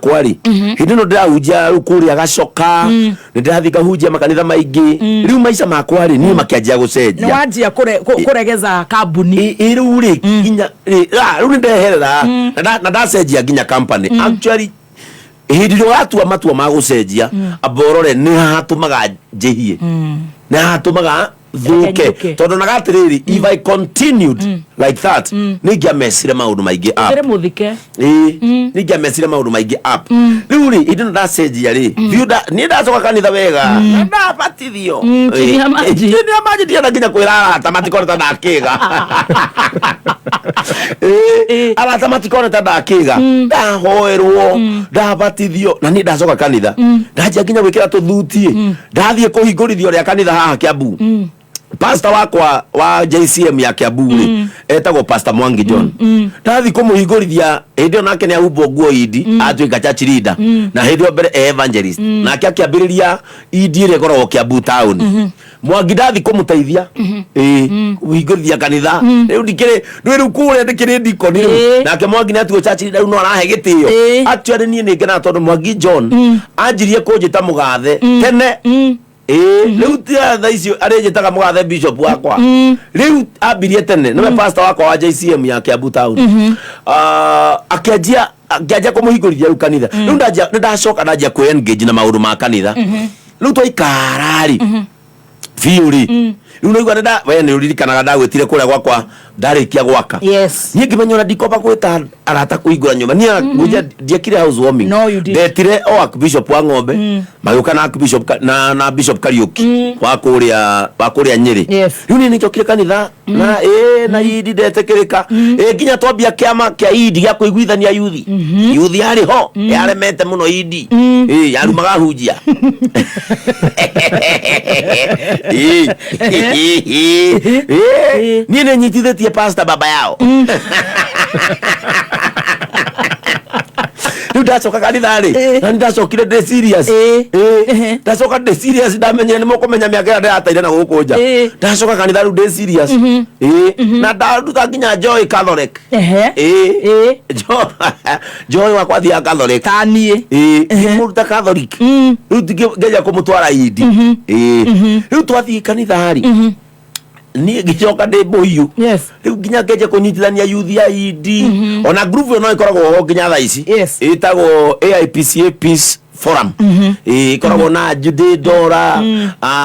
kwari hindi no ndahunjia rukuria gacoka ndirathika hunjia makanitha maingi riu maica makwari ni makianjia gucenjia ni wanjia kuregeza kambuni riu ri nginya riu ndeherera na ndacenjia nginya company actually hindi ro atua matua ma gucenjia aborore ni hatumaga njihie ni hatumaga thuke tondu nagatiriri if I continued like that ningia mesire maundu maingi up tere muthike ningia mesire maundu maingi up riu ri indi ndacenjia ri viuda ni ndacoka kanitha wega ndabatithio ni amaji ndiana nginya kwira arata matikoreta ndakiga arata matikoreta ndakiga ndahoerwo ndabatithio na ni ndacoka kanitha ndajia nginya gwikira tuthuti ndathie kuhingurithio ria kanitha haha Kiambu. Pastor wakwa wa JCM ya Kiambu etagwo Pastor Mwangi John ndathi kumuhingurithia hindi onake ni ahumbo nguo idi atuika church leader na hindi mbere evangelist na akiambiriria idi ire gorwo Kiambu town Mwangi ndathi kumuteithia kuhingurithia kanitha riu ndikire riu kure ndikire ndikoni nake Mwangi ni atuo church leader no arahe gitio actually ni ngena tondu Mwangi John anjirie kunjita mugathe tene riu tia tha icio arenjitaga mugathe bishop wakwa riu ambirie tene niwe pastor wakwa wa JCM ya Kiambu town akianjia kumuhingurithia riu kanitha riu ndacoka ndajia ku engage na maundu ma kanitha riu twaikarari fiuri riu noigua nda we ni uririkanaga ndagwitire kuria gwakwa ndarikia gwaka ni ngimenyora ndikoba gwita arata kuhingura nyumba ni nguja ndiekire house warming ndetire o Archbishop wa Ng'ombe magioka na Archbishop na Bishop Kariuki wa kuria Nyeri riu ni njokire kanitha na na idi ndetekirika nginya twambia kiama kia idi gia kuiguithania yuthi ari ho yaremete muno idi yarumaga hunjia ni nyitithitie pastor baba yao riu ndacoka kanitha ri na ndacokire ndi serious ndacoka ndi serious ndamenyire ni mukumenya miaka ira ndirateire na gukunja ndacoka kanitha riu ndi serious na ndaruta nginya Joy Catholic Joy wakwa thia Catholic tanie muruta Catholic riu ngeja kumutwara idi riu twathii kanitha ri ni gicoka ndi boyu riu nginya ngeje kunyitithania youth ya idi ona group no ikoragwo ho nginya tha ici itagwo AIPCA Peace Forum ikoragwo na Jude Dora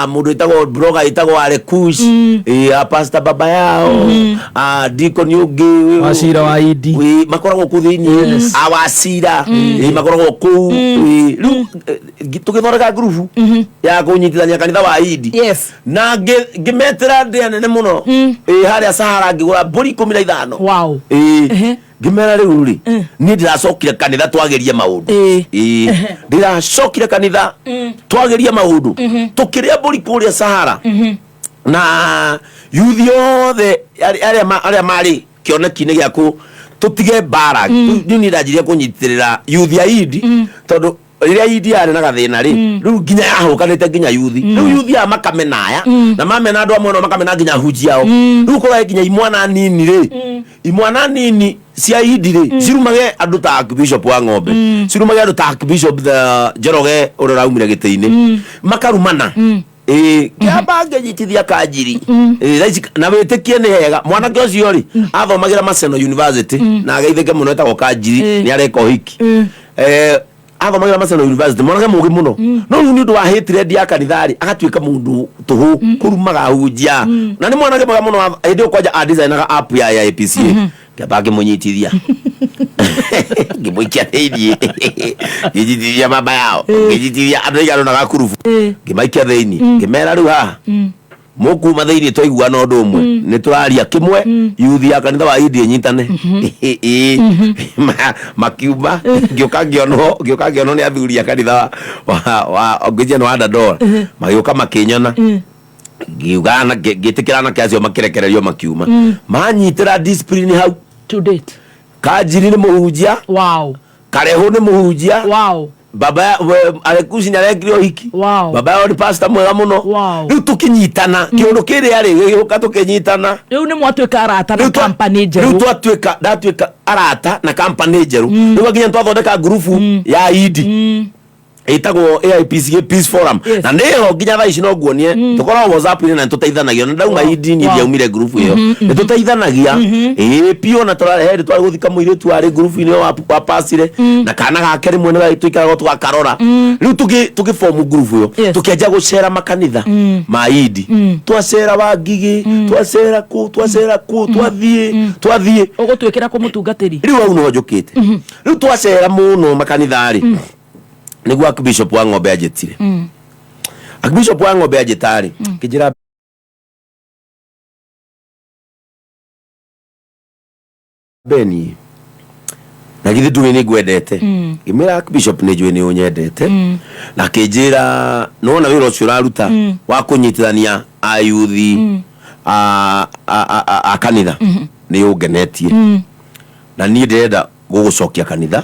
mundu itagwo blogger itagwo Alekush pastor baba yao Deacon Yugi Wasira wa idi makoragwo ku thiini awasira makoragwo ku riu tugithoreka group ya kunyitithania kanitha wa idi na ngimetera ndi anene muno haria Sahara ngigura mburi 15 wow ngimera riu ri ni ndiracokire kanitha twagerie maundu ndiracokire kanitha twagerie maundu tukiria mburi kuria Sahara na youth yothe aria mari kioneki-ini giaku tutige bara ni ndajirie kunyitirira youth ya idi tondu riria idi yari na gathina ri riu nginya yahukanite nginya youth riu youth ya makamenaya na mamena andu amwe no makamena nginya hunjiao riu ko nginya imwana nini ri imwana nini cia idi ri cirumage andu ta Archbishop wa Ng'ombe cirumage andu ta Archbishop Njoroge uri raumire giti-ini makarumana kiamba ngejitithia kanjiri na witikie ni hega mwanake ucio ri athomagira Maseno University na ageithike muno etagwo Kanjiri ni areka uhiki athomagira Maseno University mwanake mugi muno no ni undu wa hatred ya kanithari agatuika mundu tuhu kurumaga hunjia na ni mwanake muga muno hindi ukwaja designaga app ya APCA kiamba ngimunyitithia ngimuikia thiini ngijitithia mama yao ngijitithia andu igano na gakurubu ngimaikia thiini ngimera riu haha mukuma thiini twaiguana undu umwe ni turaria kimwe youth ya kanitha wa idi nyitane makiuma ngioka ngiono ni athuri ya kanitha wa Ogijeno wa Dandora magioka makinyona ngiugana gitikirana kiacio makirekererio makiuma manyitira discipline hau to date Kanjiri ni muhunjia wow Karehu ni muhunjia wow baba alikuzi na regio hiki baba yao ni pastor mwega muno riu tukinyitana kiundu kiri ari giuka tukinyitana riu ni mwatuika arata na company njeru riu ndatuika arata na company njeru riu nginya twathondeka group ya idi itagwo AIPC Peace Forum na ndio nginya thaa ici no nguonie tukorwo WhatsApp ni na tutaithanagia na ndauma idi ni yaumire group iyo ni tutaithanagia pio na turarehe twari guthika muiretu ari group ini wa pasire na kana gake rimwe ni tuikaraga twakarora riu tugiform group iyo tukianja gucera makanitha ma idi twacera wa Ngigi twacera ku twathie ugutwikira ku mutungatiri riu au no njukite riu twacera muno makanitha ari niguo Archbishop wa Ng'ombe ajetire Archbishop wa Ng'ombe ajetari kijira Beni na githe nduwe ni gwendete imira Archbishop ni njwe ni unyendete na kijira nona wira ucio raruta wa kunyitithania ayuthi a kanitha ni ungenetie na ni ndenda gugucokia kanitha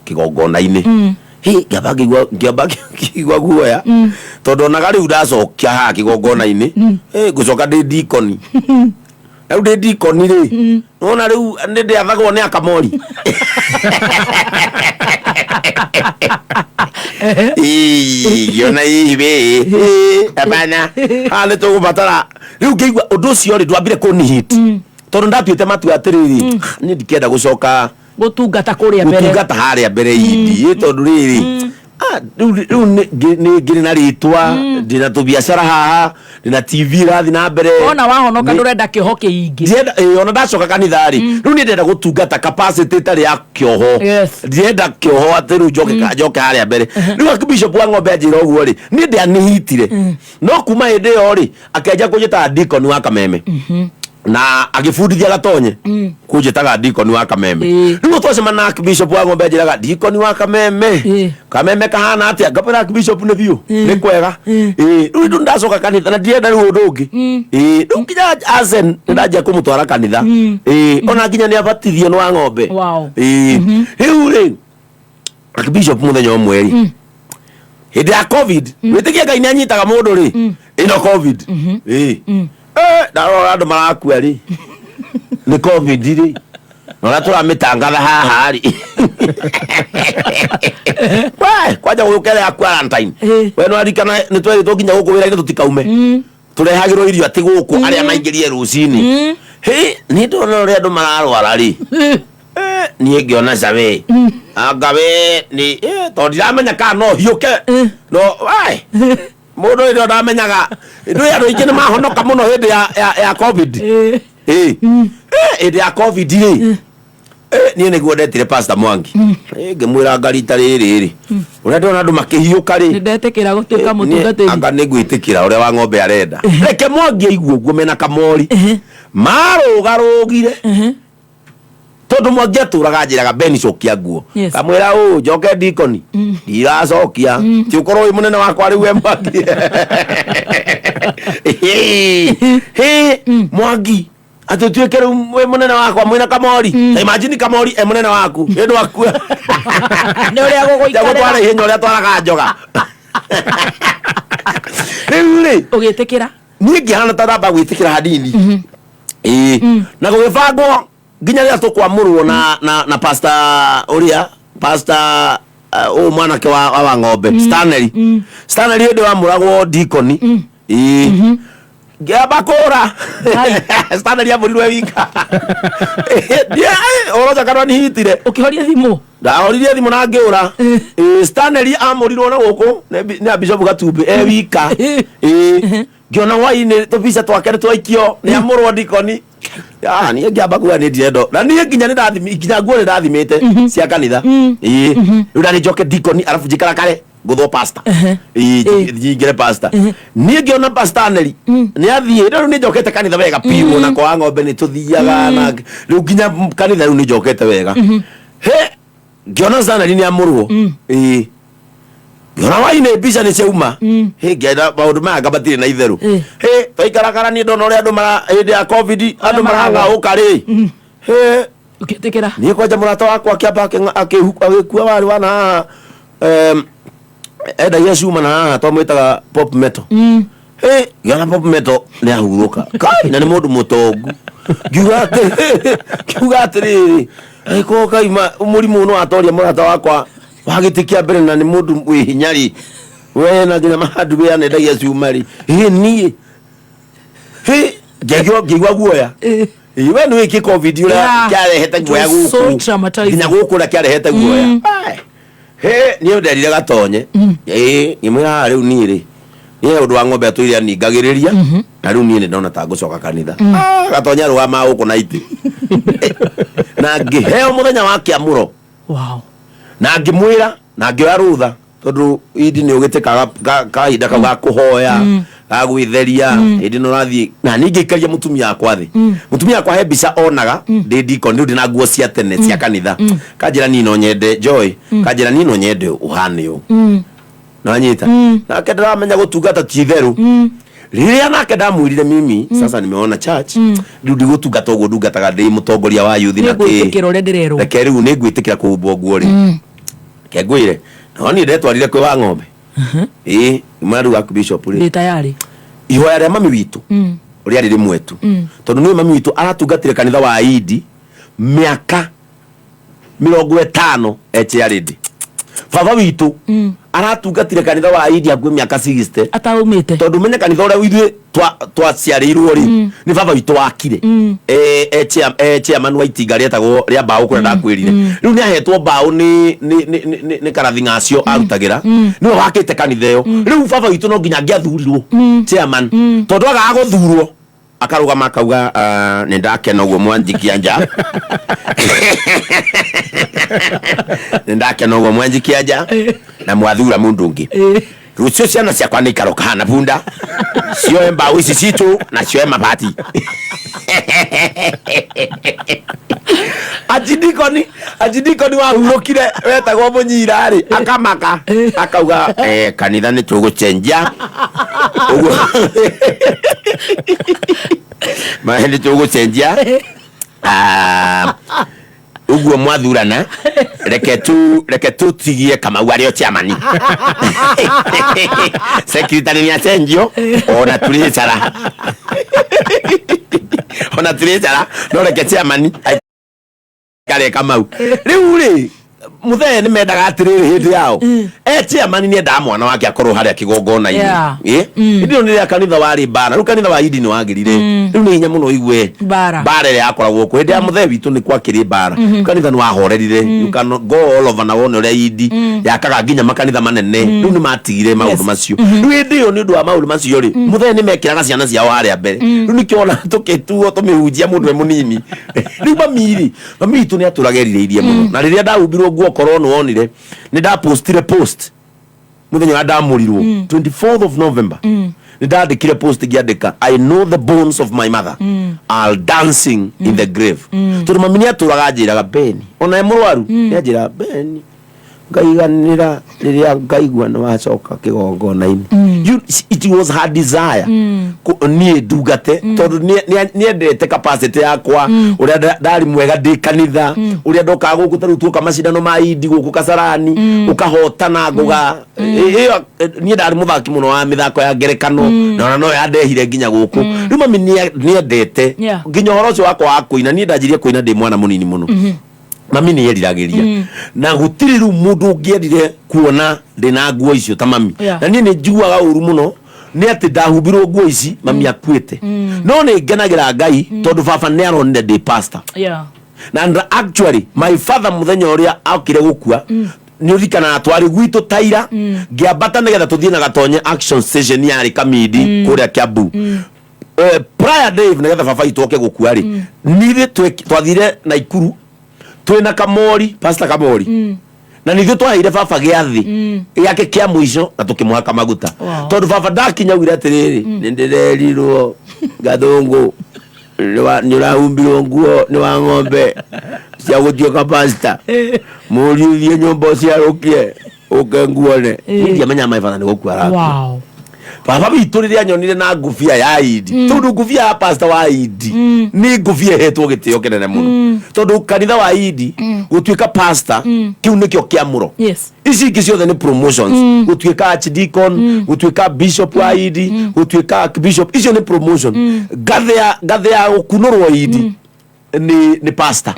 kigongona-ini ngĩamba guoya tondũ onaga rĩu ndacokia haha kĩgongona-inĩ ngũcoka ndĩ ndikoni rĩu ndĩ ndikoni rĩ nona rĩu nĩ ndĩathagwo nĩ akamori ngĩona ihi abana haha nĩ tũgũbatara rĩu ngĩigua ũndũ ũcio rĩ ndwambire kũnihit tondũ ndatuĩte matua atĩrĩrĩ nĩ ndikenda gũcoka gutungata kuria mbere gutungata haria mbere idi tondu riri riu ngiri na ritwa ndina tu biashara haha ndina TV rathi na mbere ona wahonoka ndurenda kiho kiingi ona ndacoka kanithari riu ni ndenda gutungata capacity tari ya kioho ndenda kioho atiru njoke haria mbere riu Archbishop wa Ng'ombe ajira uguo ri ni ndianihitire no kuma hinde yo ri akenja kunjita deacon wa Kameme na agifundithia gatonye kunjitaga deacon wa Kameme riu twacema na Archbishop wa Ng'ombe ajiraga deacon wa Kameme Kameme kahana atia ngapera Archbishop ni biu ni kwega riu ndacoka kanitha na ndienda riu undu ungi riu nginya azen ndaja kumutwara kanitha ona nginya ni abatithio ni wa Ng'ombe riu ri Archbishop muthenya umwe hindi ya covid witikia Ngai ni anyitaga mundu ri ino covid ndarora andu marakua ri ni covid ri nora turamitangatha haha ri kwanja gukere ya quarantine we no arikana ni tweritwo nginya guku wira-ini tutikaume turehagirwo irio ati guku aria maingirie rucini ni ndona uria andu mararwara ri ni ngiona cawe angawe ni to ndiramenya kana no hiuke no mundu ri ndamenyaga ndu ya roingi ni mahonoka muno hindi ya covid hindi ya covid ri ni niguo ndetire Pastor Mwangi ngimwira ngarita riri uria ndona andu makihiuka ri ndetikira gutuika mutungatiri anga niguitikira uria wa Ng'ombe arenda reke Mwangi aigua uguo mena kamori marugarugire tondu Mwangi aturaga njiraga Beni cokia nguo kamwira njoke deacon ndiracokia ti ukorwo wi munene wakwa riu we Mwangi Mwangi atutuike riu we munene wakwa mwina kamori imagine kamori munene waku ndu akua ni uria guguikara twara ihenya uria twaraga njoga riu ri ugitikira ni ngihana taramba gwitikira hanini na gugibangwo nginya ria tukwamurwo na pastor uria pastor mwanake wa Ng'ombe Stanley ndi wamuragwo deacon ngĩamba kũra Stanley amũrirwe wika ũroca kana nihitire ũkĩhoria thimũ ndahoririe thimũ na ngĩũra Stanley amũrirwo na gũkũ nĩ Bishop Gatumbi wika ngĩona hwainĩ tũbica twake nĩ twaikio nĩ amũrwo deacon niĩ ngĩamba kuga nĩ ndirendo na niĩ nginya nguo nĩ ndathimĩte cia kanitha rĩu ndarĩ njoke deacon arabu njikarakare ngũthwo pastor njingĩre pastor niĩ ngĩona pastor Stanley nĩ athiĩ rĩu nĩ njokete kanitha wega piũ na kwa Ng'ombe nĩ tũthiaga na rĩu nginya kanitha rĩu nĩ njokete wega ngĩona Stanley nĩ amũrwo ngĩona hwainĩ mbica nĩ ciauma ngĩenda maũndũ maya ngabatirĩ na itherũ twaikarakara niĩ ndona ũrĩa andũ hĩndĩ ya covid andũ maragaũka rĩ ũkĩtĩkĩra niĩ kwanja mũrata wakwa akĩamba agĩkua warĩ wana haha enda Yesu mana twamwitaga pop metal yana pop metal ni ahuruka kai na ni mundu mutongu kiuga atiri ko kai murimu no atoria murata wakwa wagitikia mbere na ni mundu wi hinyari we na ngina mahandu ya nenda Yesu mari ni ngegwa guoya iwe ni wiki covid ura kyarehete guoya guku nginya guku na kyarehete guoya ni nderire gatonye imwira riu ni ri ni undu wa ng'ombe atuire ningagiriria na riu ni ndona ta gucoka kanitha gatonya ruwa ma guku na iti na ngiheo muthenya wa kiamuro na ngimwira na ngioya rutha tondu idi ni ugitikaga kahinda kau ga kuhoya ga gwitheria idi no rathi na ningi ikaria mutumia akwa thi mutumia akwa he mbica onaga ndi ndiko ndi na nguo cia tene cia kanitha kanjira ni no nyende Joy kanjira ni no nyende uhane u na nyita na kedra menya gutungata ti theru riria nake ndamwirire mimi sasa nimeona church ndu gutungata ugo ndungataga ndi mutongoria wa youth na ke riu ni ngwitikira kuhumbwo nguo ri ke ngwire no ni ndetwarire kwi wa ng'ombe mwaru wa bishop ri tayari ihoya ria mami witu uri ari mwetu tondu ni mami witu aratungatire kanitha wa Idi miaka 50 echiaridi baba witu aratungatire kanitha wa Idi agwe miaka 60 ataumite tondu menya kanitha uria withu twaciarirwo ri ni baba witu wakire chairman wa itinga rietagwo ria mbao kuria ndakwirire riu ni ahetwo mbao ni karathi ngacio arutagira ni wakite kanitha yo riu baba witu no nginya ngiathurirwo chairman tondu agaga guthurwo akarugama akauga ni ndakena uguo mwanjikia nja ni ndakena uguo mwanjikia nja na mwathura mundu ungi rucio ciana ciakwa ni ikaroka hana bunda cio mbao ici citu na cio mabati ajidikoni wahurukire wetagwo munyira ri akamaka akauga kanitha ni tugucenjia uguo mahindi tugucenjia uguo mwathurana reke tu tigie kama wario chairman secretary ni acenjio ona tulicara no reke chairman kare kamau riu ri muthe ni mendaga atiriri hindi yao chairman ni enda mwana wake akorwo haria kigongona-ini ndio ni kanitha wari bara riu kanitha wa Idi ni wagirire riu ni hinya muno igwe bara ria akoragwo ku hindi ya muthe witu ni kwakiri bara kanitha ni wahorerire you can go all over na wone ria Idi yakaga nginya makanitha manene riu ni matigire maundu macio riu hindi yo ni undu wa maundu macio ri muthe ni mekiraga ciana ciao haria mbere riu ni kiona tukituo tumihunjia mundu munini riu mami itu ni aturagerire muno na riria ndahumbirwo nguo korwo no wonire ni nda post muthenya wa ndamurirwo 24th of November ni ndandikire post giandika I know the bones of my mother are dancing in the grave tondu mami ni aturaga njiraga Beni ona emurwaru ni njira Beni ngaiganira riria ngaigua no wacoka kigongona-ini it was her desire ni ndungate tondu ni endete capacity yakwa uria ndari mwega ndi kanitha uria ndoka guku taru tuoka macindano ma Idi guku Kasarani ukahotana nguga ni ndari muthaki muno wa mithako ya ngerekano na no yandehire nginya guku riu mami ni endete nginya horo ucio wakwa wa kuina ni ndanjirie kuina ndi mwana munini muno mami ni yeriragiria na gutiri ru mundu ngiendire kuona ndina nguo icio ta mami na ni njiguaga uru muno ni ati ndahumbirwo nguo ici mami akuite no ni ngenagira Ngai tondu baba ni aronire ndi pastor and actually my father muthenya uria akire gukua ni urikana twari gwitu taira ngiambata nigetha tuthie na gatonye action station yari Kamidi kuria Kiambu prior day nigetha baba itoke gukua ri ni twathire na Ikuru twina Kamori pastor Kamori na nithu twaheire baba giathi yake kia mwisho na tukimuhaka maguta tondu baba ndakinya wira atiriri nindirerirwo gathungu ni urahumbirwo nguo ni wa ng'ombe cia gutioka pastor muriuthie nyumba ciarukie uke nguone ndia menya my father ni gukua baba bitu riria nyonire na ngufia ya Idi tondu ngufia ya pastor wa Idi ni ngufia hetwo gitio kinene muno tondu kanitha wa Idi gutuika pastor kiu nikio kiamuro ici ingĩ ciothe ni promotions gutuika archdeacon gutuika bishop wa Idi gutuika archbishop icio ni promotion gathe ya ukunurwo Idi ni pastor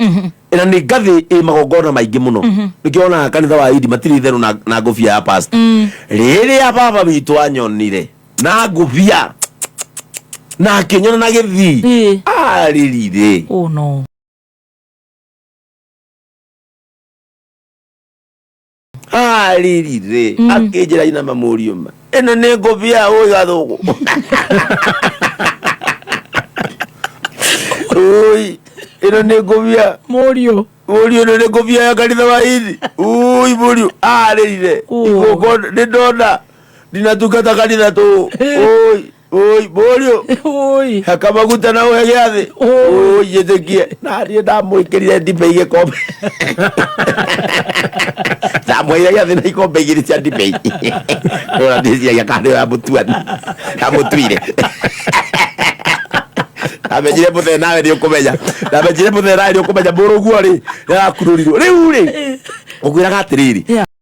ina ni gathi magongona maingi muno nikiona kanitha wa Idi matiri theru na ngufia ya pastor riria baba bitu anyonire na ngufia na kinyona na githi aririre oh no aririre akijira ina mamuriuma ino ni ngufia oi gathugu oi ino ni ngufia Morio ino ni ngufia ya kanitha wa Idi oi Morio aririre igoko ni ndona ndinatungata kanitha tu oi Morio oi hakamaguta na uhe giathi oi yetekie na rie ndamwikirire ndibei gikombe ndamwire giathi na ikombe igiri cia ndibei ora ndiciagia kandi ya mutuani ya mutuire amenyire muthe nawe ni ukumenya amenyire muthe nawe ni ukumenya muruguo ri ya kururirwo riu ri ukwiraga atiriri